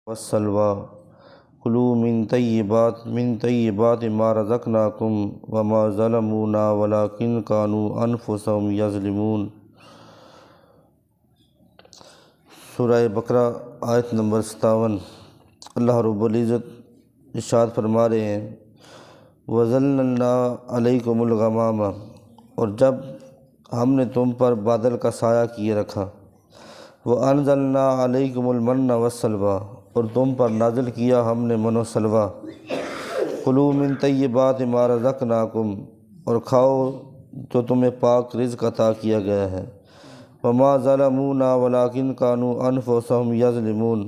والسلوى کلوا من طیبات ما رزقناکم وما ظلمونا ولکن کانوا انفسهم یظلمون۔ سورہ بقرہ آیت نمبر 57۔ اللہ رب العزت ارشاد فرما رہے ہیں وَظَلَّلْنَا عَلَيْكُمُ الْغَمَامَ، اور جب ہم نے تم پر بادل کا سایہ کیے رکھا، وَأَنزَلْنَا عَلَيْكُمُ الْمَنَّ وَالسَّلْوَىٰ، اور تم پر نازل کیا ہم نے من و سلوہ، کلوا من طیبات ما رزقناکم، اور کھاؤ جو تمہیں پاک رزق عطا کیا گیا ہے، وما ظلمونا ولکن کانوا انفسهم یظلمون،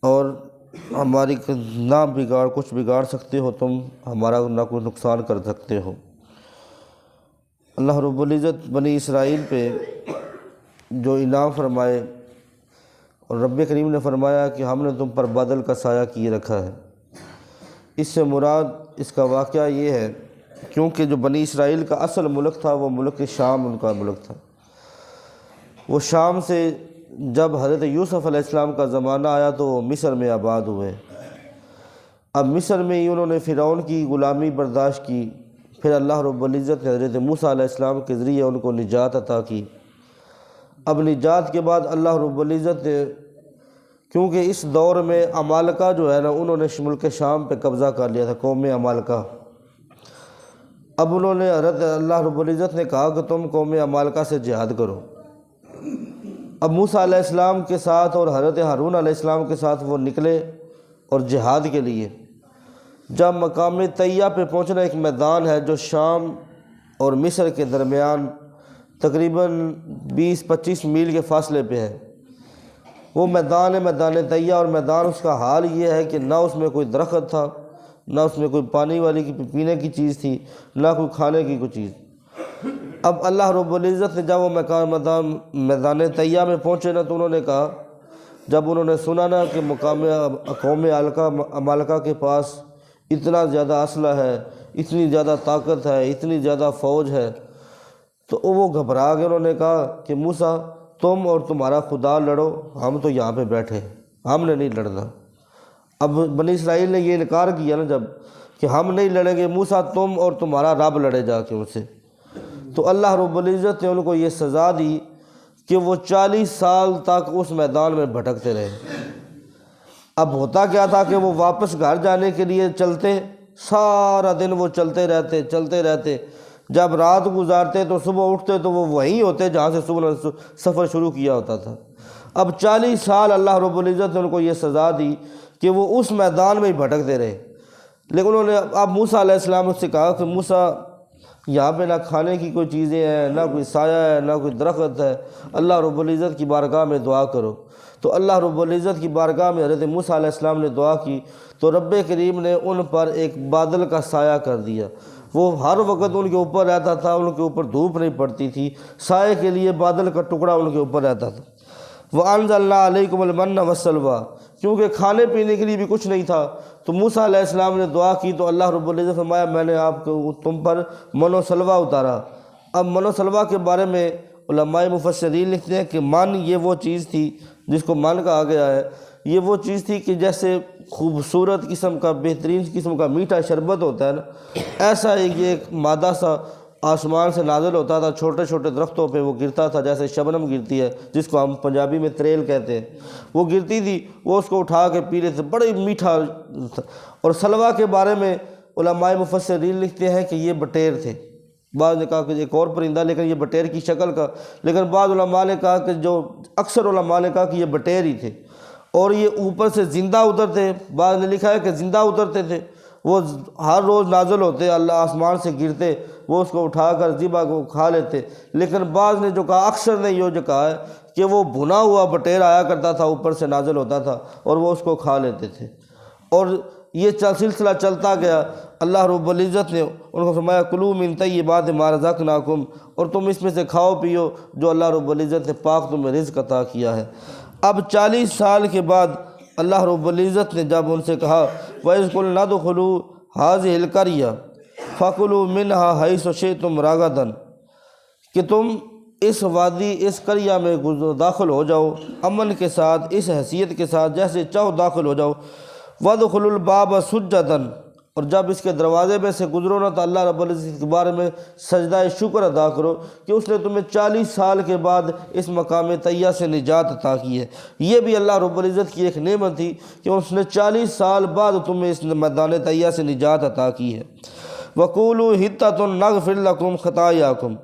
اور ہماری نہ کچھ بگاڑ سکتے ہو تم، ہمارا نہ کوئی نقصان کر سکتے ہو۔ اللہ رب العزت بنی اسرائیل پہ جو انعام فرمائے، اور رب کریم نے فرمایا کہ ہم نے تم پر بادل کا سایہ کیے رکھا ہے، اس سے مراد اس کا واقعہ یہ ہے کیونکہ جو بنی اسرائیل کا اصل ملک تھا وہ ملک شام ان کا ملک تھا۔ وہ شام سے جب حضرت یوسف علیہ السلام کا زمانہ آیا تو وہ مصر میں آباد ہوئے۔ اب مصر میں ہی انہوں نے فرعون کی غلامی برداشت کی، پھر اللہ رب العزت نے حضرت موسیٰ علیہ السلام کے ذریعے ان کو نجات عطا کی۔ اب نجات کے بعد اللہ رب العزت نے، کیونکہ اس دور میں عمالقہ جو ہے نا انہوں نے ملک شام پہ قبضہ کر لیا تھا، قوم عمالقہ۔ اب انہوں نے حضرت اللہ رب العزت نے کہا کہ تم قوم عمالقہ سے جہاد کرو۔ اب موسیٰ علیہ السلام کے ساتھ اور حضرت ہارون علیہ السلام کے ساتھ وہ نکلے اور جہاد کے لیے۔ جب مقام طیہ پہ پہنچنا، ایک میدان ہے جو شام اور مصر کے درمیان تقریباً 20-25 میل کے فاصلے پہ ہے، وہ میدان طیہ، اور میدان اس کا حال یہ ہے کہ نہ اس میں کوئی درخت تھا، نہ اس میں کوئی پانی والی پینے کی چیز تھی، نہ کوئی کھانے کی کوئی چیز۔ اب اللہ رب العزت نے جب وہ میدان طیہ میں پہنچے نا تو انہوں نے کہا، جب انہوں نے سنا نا کہ قوم عمالقہ کے پاس اتنا زیادہ اسلحہ ہے، اتنی زیادہ طاقت ہے، اتنی زیادہ فوج ہے، تو وہ گھبرا گئے۔ انہوں نے کہا کہ موسیٰ تم اور تمہارا خدا لڑو، ہم تو یہاں پہ بیٹھے، ہم نے نہیں لڑنا۔ اب بنی اسرائیل نے یہ انکار کیا نا جب کہ ہم نہیں لڑیں گے، موسیٰ تم اور تمہارا رب لڑے جا کے ان سے۔ تو اللہ رب العزت نے ان کو یہ سزا دی کہ وہ 40 سال تک اس میدان میں بھٹکتے رہے۔ اب ہوتا کیا تھا کہ وہ واپس گھر جانے کے لیے چلتے، سارا دن وہ چلتے رہتے، جب رات گزارتے تو صبح اٹھتے تو وہ وہیں ہوتے جہاں سے صبح سفر شروع کیا ہوتا تھا۔ اب 40 سال اللہ رب العزت نے ان کو یہ سزا دی کہ وہ اس میدان میں ہی بھٹکتے رہے۔ لیکن انہوں نے اب موسیٰ علیہ السلام سے کہا کہ موسیٰ یہاں پہ نہ کھانے کی کوئی چیزیں ہیں، نہ کوئی سایہ ہے، نہ کوئی درخت ہے، اللہ رب العزت کی بارگاہ میں دعا کرو۔ تو اللہ رب العزت کی بارگاہ میں حضرت موسیٰ علیہ السلام نے دعا کی تو رب کریم نے ان پر ایک بادل کا سایہ کر دیا۔ وہ ہر وقت ان کے اوپر رہتا تھا، ان کے اوپر دھوپ نہیں پڑتی تھی، سائے کے لیے بادل کا ٹکڑا ان کے اوپر رہتا تھا۔ وَأَنزَلْنَا عَلَيْكُمُ الْمَنَّ وَالسَّلْوَىٰ، کیونکہ کھانے پینے کے لیے بھی کچھ نہیں تھا، تو موسیٰ علیہ السلام نے دعا کی تو اللہ رب العزت فرمایا میں نے آپ کو تم پر من و سلوہ اتارا۔ اب من و سلوہ کے بارے میں علماء مفسرین لکھتے ہیں کہ من یہ وہ چیز تھی جس کو من کہا گیا ہے، یہ وہ چیز تھی کہ جیسے خوبصورت قسم کا، بہترین قسم کا میٹھا شربت ہوتا ہے نا، ایسا یہ ایک مادہ سا آسمان سے نازل ہوتا تھا، چھوٹے چھوٹے درختوں پہ وہ گرتا تھا، جیسے شبنم گرتی ہے جس کو ہم پنجابی میں تریل کہتے ہیں، وہ گرتی تھی، وہ اس کو اٹھا کے پی لیتے، بڑے میٹھا تھا۔ اور سلوہ کے بارے میں علماء مفسرین لکھتے ہیں کہ یہ بٹیر تھے، بعض نے کہا کہ ایک اور پرندہ لیکن یہ بٹیر کی شکل کا، لیکن بعض علماء نے کہا کہ اکثر علماء نے کہا کہ یہ بٹیر ہی تھے، اور یہ اوپر سے زندہ اترتے، بعض نے لکھا ہے کہ زندہ اترتے تھے، وہ ہر روز نازل ہوتے، اللہ آسمان سے گرتے، وہ اس کو اٹھا کر ذبح کو کھا لیتے۔ لیکن بعض نے جو کہا، اکثر نے یہ جو کہا ہے کہ وہ بھنا ہوا بٹیر آیا کرتا تھا، اوپر سے نازل ہوتا تھا اور وہ اس کو کھا لیتے تھے، اور یہ سلسلہ چلتا گیا۔ اللہ رب العزت نے ان کو فرمایا کلوا من طیبات ما رزقناکم، اور تم اس میں سے کھاؤ پیو جو اللہ رب العزت نے پاک تمہیں رزق عطا کیا ہے۔ اب 40 سال کے بعد اللہ رب العزت نے جب ان سے کہا وَإِذْ قُلْنَا ادْخُلُوا هَٰذِهِ الْقَرْيَةَ فَكُلُوا مِنْهَا حَيْثُ شِئْتُمْ رَغَدًا، کہ تم اس وادی اس قریہ میں داخل ہو جاؤ امن کے ساتھ، اس حیثیت کے ساتھ جیسے چاہو داخل ہو جاؤ۔ وَادْخُلُوا الْبَابَ سُجَّدًا، اور جب اس کے دروازے میں سے گزرو نا تو اللہ رب العزت کے بارے میں سجدہ شکر ادا کرو کہ اس نے تمہیں 40 سال کے بعد اس مقام طیہ سے نجات عطا کی ہے۔ یہ بھی اللہ رب العزت کی ایک نعمت تھی کہ اس نے 40 سال بعد تمہیں اس میدان طیہ سے نجات عطا کی ہے۔ وَقُولُوا حِطَّةٌ نَغْفِرْ لَكُمْ خَطَايَاكُمْ،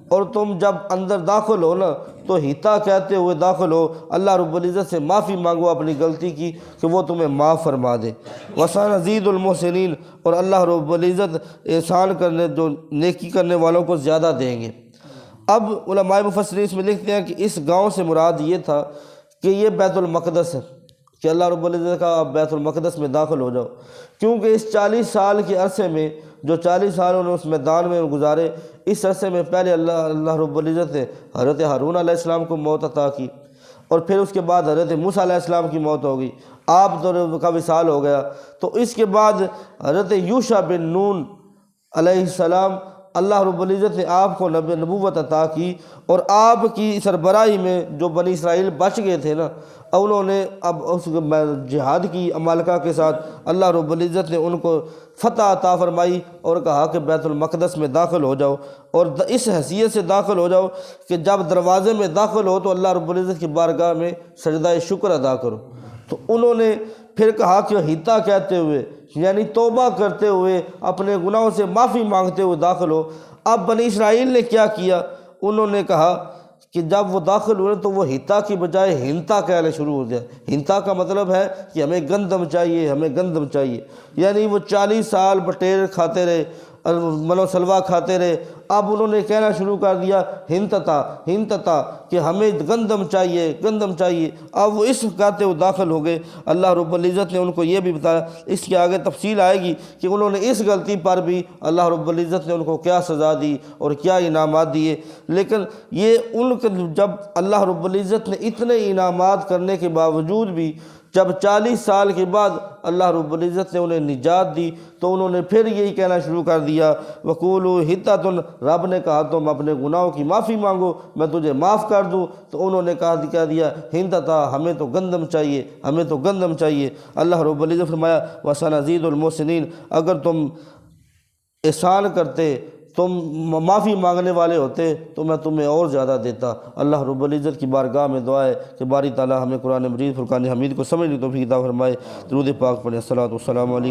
اور تم جب اندر داخل ہو نا تو حِطّہ کہتے ہوئے داخل ہو، اللہ رب العزت سے معافی مانگو اپنی غلطی کی کہ وہ تمہیں معاف فرما دے۔ وَسَنَزِيدُ الْمُحْسِنِينَ، اور اللہ رب العزت احسان کرنے جو نیکی کرنے والوں کو زیادہ دیں گے۔ اب علماء مفسرین اس میں لکھتے ہیں کہ اس گاؤں سے مراد یہ تھا کہ یہ بیت المقدس ہے، کہ اللہ رب العزت کا آپ بیت المقدس میں داخل ہو جاؤ، کیونکہ اس 40 سال کے عرصے میں جو 40 سال انہوں نے اس میدان میں گزارے، اس عرصے میں پہلے اللہ رب العزت نے حضرت ہارون علیہ السلام کو موت عطا کی، اور پھر اس کے بعد حضرت موسیٰ علیہ السلام کی موت ہو گئی، آپ کا وصال ہو گیا، تو اس کے بعد حضرت یوشع بن نون علیہ السلام اللہ رب العزت نے آپ کو نبوت عطا کی، اور آپ کی سربراہی میں جو بنی اسرائیل بچ گئے تھے نا، انہوں نے اب اس جہاد کی عمالقہ کے ساتھ اللہ رب العزت نے ان کو فتح عطا فرمائی اور کہا کہ بیت المقدس میں داخل ہو جاؤ، اور اس حیثیت سے داخل ہو جاؤ کہ جب دروازے میں داخل ہو تو اللہ رب العزت کی بارگاہ میں سجدہ شکر ادا کرو۔ تو انہوں نے پھر کہا کہ حِطّہ کہتے ہوئے یعنی توبہ کرتے ہوئے اپنے گناہوں سے معافی مانگتے ہوئے داخل ہو۔ اب بنی اسرائیل نے کیا کیا، انہوں نے کہا کہ جب وہ داخل ہوئے تو وہ حِطّہ کی بجائے ہنتا کہنا شروع ہو گیا۔ ہنتا کا مطلب ہے کہ ہمیں گندم چاہیے، ہمیں گندم چاہیے، یعنی وہ 40 سال بٹیر کھاتے رہے، منو سلوا کھاتے رہے، اب انہوں نے کہنا شروع کر دیا ہنتتا ہنتتا کہ ہمیں گندم چاہیے، گندم چاہیے۔ اب وہ اس کہتے ہوئے داخل ہو گئے۔ اللہ رب العزت نے ان کو یہ بھی بتایا، اس کے آگے تفصیل آئے گی کہ انہوں نے اس غلطی پر بھی اللہ رب العزت نے ان کو کیا سزا دی اور کیا انعامات دیے۔ لیکن یہ ان کے جب اللہ رب العزت نے اتنے انعامات کرنے کے باوجود بھی جب 40 سال کے بعد اللہ رب العزت نے انہیں نجات دی تو انہوں نے پھر یہی کہنا شروع کر دیا، وَقُولُوا حِطَّةٌ، رب نے کہا تم اپنے گناہوں کی معافی مانگو میں تجھے معاف کر دوں، تو انہوں نے کہہ دیا ہنتتا، ہمیں تو گندم چاہیے، ہمیں تو گندم چاہیے۔ اللہ رب العزت فرمایا وَسَنَزِيدُ الْمُحْسِنِينَ، اگر تم احسان کرتے، تم معافی مانگنے والے ہوتے تو میں تمہیں اور زیادہ دیتا۔ اللہ رب العزت کی بارگاہ میں دعا ہے کہ باری تعالیٰ ہمیں قرآن مجید فرقان حمید کو سمجھنے کی توفیق عطا فرمائے۔ درود پاک پڑھیں۔ الصلاۃ والسلام علیکم۔